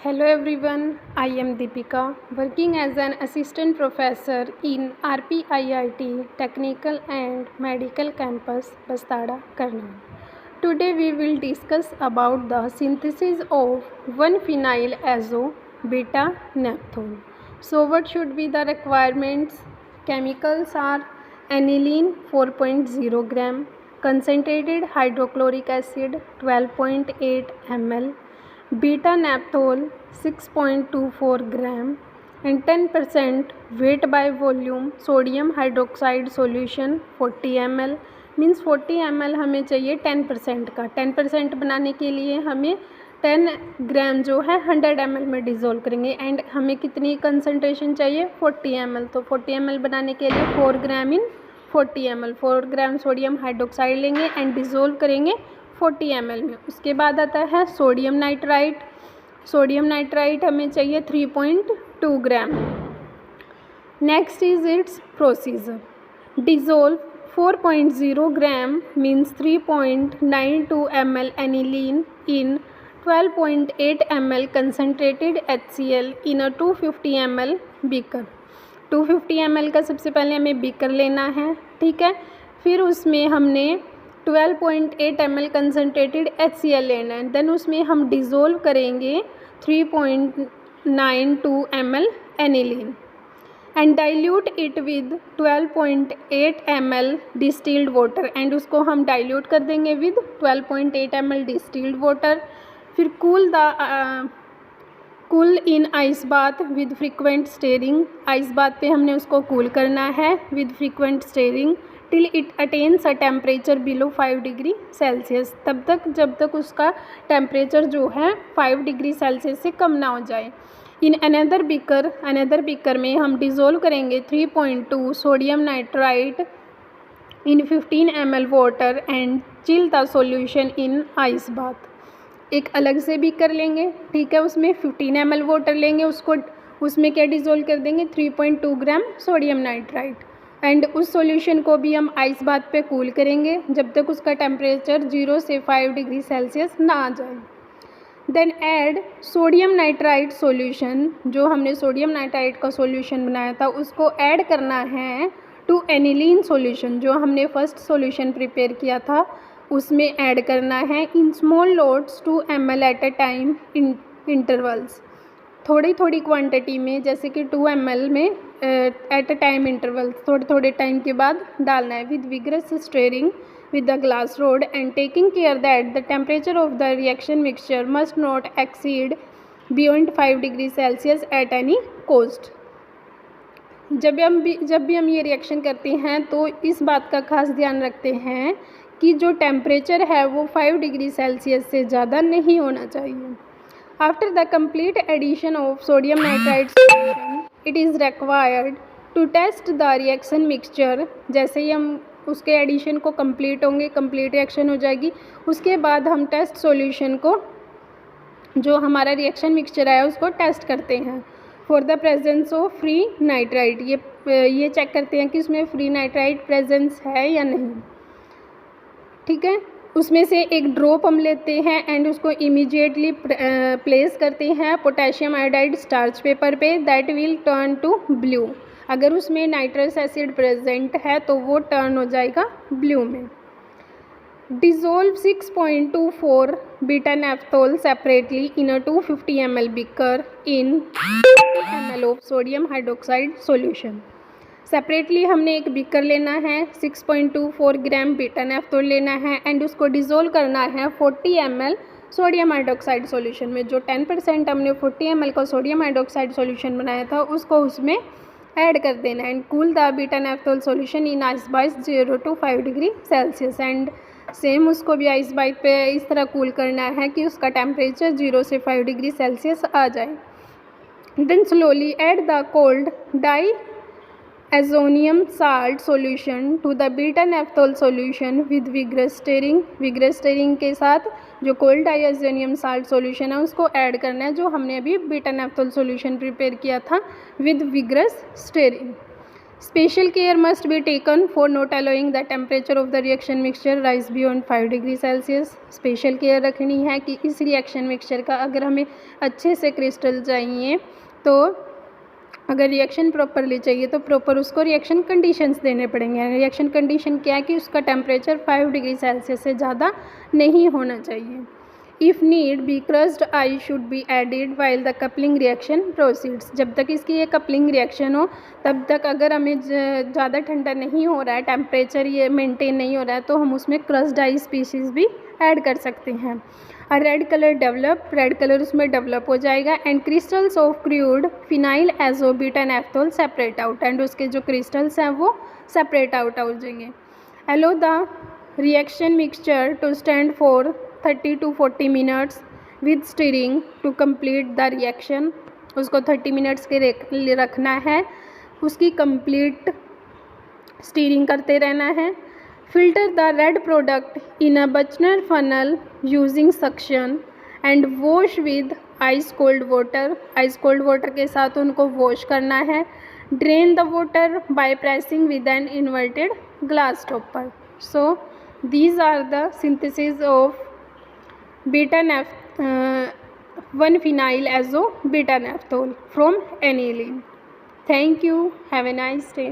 Hello everyone, I am Deepika, working as an assistant professor in RPIIT Technical and Medical Campus, Bastada, Karnal. Today we will discuss about the synthesis of 1-phenyl azo beta-naphthol. So what should be the requirements? Chemicals are aniline 4.0 gram, concentrated hydrochloric acid 12.8 ml, beta-naphthol 6.24 gram and 10% weight by volume sodium hydroxide solution 40 ml means 40 ml हमें चाहिए 10% का। 10% बनाने के लिए हमें 10 ग्राम जो है 100 ml में डिज़ोल्व करेंगे एंड हमें कितनी कंसनट्रेशन चाहिए 40 ml। तो 40 ml बनाने के लिए 4 ग्राम इन 40 ml 4 ग्राम सोडियम हाइड्रोक्साइड लेंगे एंड डिज़ोल्व करेंगे 40 ml में। उसके बाद आता है सोडियम नाइट्राइट। सोडियम नाइट्राइट हमें चाहिए 3.2 ग्राम। Next is its procedure. Dissolve 4.0 ग्राम means 3.92 ml aniline in 12.8 ml concentrated HCl in a 250 ml beaker। 250 ml का सबसे पहले हमें बीकर लेना है, ठीक है। फिर उसमें हमने 12.8 ml कंसनट्रेटेड HCl लेना है, देन उसमें हम डिज़ोल्व करेंगे 3.92 ml aniline and dilute it with 12.8 ml distilled water and उसको हम डाइल्यूट कर देंगे विद 12.8 ml डिस्टिल्ड वाटर। फिर cool in ice bath with frequent steering. Ice bath पे हमने उसको कूल करना है with frequent steering till it attains a temperature below 5 degree Celsius, तब तक जब तक उसका टेम्परेचर जो है 5 डिग्री सेल्सियस से कम ना हो जाए। इन अनदर बीकर में हम डिज़ोल्व करेंगे 3.2 sodium nitrite in 15 ml water and chill the solution in ice bath. एक अलग से बीकर लेंगे, ठीक है, उसमें 15 ml वाटर लेंगे, उसमें क्या डिज़ोल्व कर देंगे 3.2 ग्राम सोडियम नाइट्राइट एंड उस सॉल्यूशन को भी हम आइस बाथ पे कूल करेंगे जब तक उसका टेम्परेचर 0 से 5 डिग्री सेल्सियस ना आ जाए। Then add sodium nitrite solution, जो हमने सोडियम नाइट्राइट का सॉल्यूशन बनाया था उसको ऐड करना है टू एनिलीन सॉल्यूशन, जो हमने फर्स्ट सॉल्यूशन प्रिपेयर किया था उसमें ऐड करना है in small loads 2 ml at a time intervals, थोड़ी थोड़ी क्वांटिटी में, जैसे कि 2 ml में एट अ टाइम इंटरवल्स थोड़े टाइम के बाद डालना है with vigorous steering with the glass rod and taking care that the temperature of the reaction mixture must not exceed beyond 5 degree Celsius at any cost। जब भी हम ये reaction करते हैं तो इस बात का खास ध्यान रखते हैं कि जो टेम्परेचर है वो 5 डिग्री सेल्सियस से ज़्यादा नहीं होना चाहिए। After the complete addition of sodium nitrite solution it is required to test the reaction mixture. जैसे ही हम उसके एडिशन को कंप्लीट होंगे, कंप्लीट रिएक्शन हो जाएगी, उसके बाद हम टेस्ट सॉल्यूशन को, जो हमारा रिएक्शन मिक्सचर है उसको टेस्ट करते हैं for the presence of free nitrite. ये चेक करते हैं कि उसमें फ्री नाइट्राइट प्रेजेंस है या नहीं, ठीक है। उसमें से एक ड्रॉप हम लेते हैं एंड उसको इमीडिएटली प्लेस करते हैं पोटेशियम आयोडाइड स्टार्च पेपर पे, that will turn to blue. अगर उसमें नाइट्रस एसिड प्रेजेंट है तो वो टर्न हो जाएगा ब्लू में। Dissolve 6.24 beta naphthol separately in a 250 ml beaker in ml of sodium hydroxide solution. Separately हमने एक बीकर लेना है, 6.24 ग्राम बीटा-नाफ्थोल लेना है एंड उसको डिज़ोल्व करना है 40 ml सोडियम हाइड्रोक्साइड सॉल्यूशन में। जो 10% हमने 40 ml का सोडियम हाइड्रोक्साइड सॉल्यूशन बनाया था उसको उसमें ऐड कर देना and cool the beta naphthol solution in ice bath 0 to 5 degree Celsius and same उसको भी आइस बाथ पे इस तरह कूल करना है कि उसका टेम्परेचर 0 से 5 डिग्री सेल्सियस आ जाए। Then slowly add the cold diazonium salt solution to the beta naphthol solution with vigorous stirring के साथ जो कोल्ड डाइएजोनियम साल्ट सॉल्यूशन है उसको ऐड करना है, जो हमने अभी बीटा-नाफ्थोल सॉल्यूशन प्रिपेयर किया था with vigorous steering. Special care must be taken for not allowing the temperature of the reaction mixture rise beyond 5 degree Celsius. Special care रखनी है कि इस रिएक्शन मिक्सचर का अगर हमें अच्छे से क्रिस्टल चाहिए, तो अगर रिएक्शन प्रॉपरली चाहिए तो प्रॉपर उसको रिएक्शन कंडीशंस देने पड़ेंगे। रिएक्शन कंडीशन क्या है कि उसका टेम्परेचर 5 डिग्री सेल्सियस से ज़्यादा नहीं होना चाहिए। If need be crossed ice should be added while the coupling reaction proceeds. जब तक इसकी ये कपलिंग रिएक्शन हो तब तक अगर हमें ज़्यादा ठंडा नहीं हो रहा है, टेम्परेचर ये मेंटेन नहीं हो रहा है, तो हम उसमें क्रस्ड आइस स्पीशीज़ भी ऐड कर सकते हैं। A red colour develop, red colour उसमें डेवलप हो जाएगा। And crystals of crude phenyl azo beta and naphthol separate out, and उसके जो क्रिस्टल्स हैं वो सेपरेट आउट हो जाएंगे। Allow the reaction mixture to stand for 30 to 40 minutes with stirring to complete the reaction. उसको 30 मिनट्स के लिए रखना है, उसकी कंप्लीट स्टीरिंग करते रहना है। Filter the red product in a burner funnel using suction and wash with ice cold water. Ice cold water के साथ उनको वॉश करना है। Drain the water by pressing with an inverted glass topper. So these are the synthesis of beta-naphtol 1-phenyl azo beta-naphthol from aniline. Thank you. Have a nice day.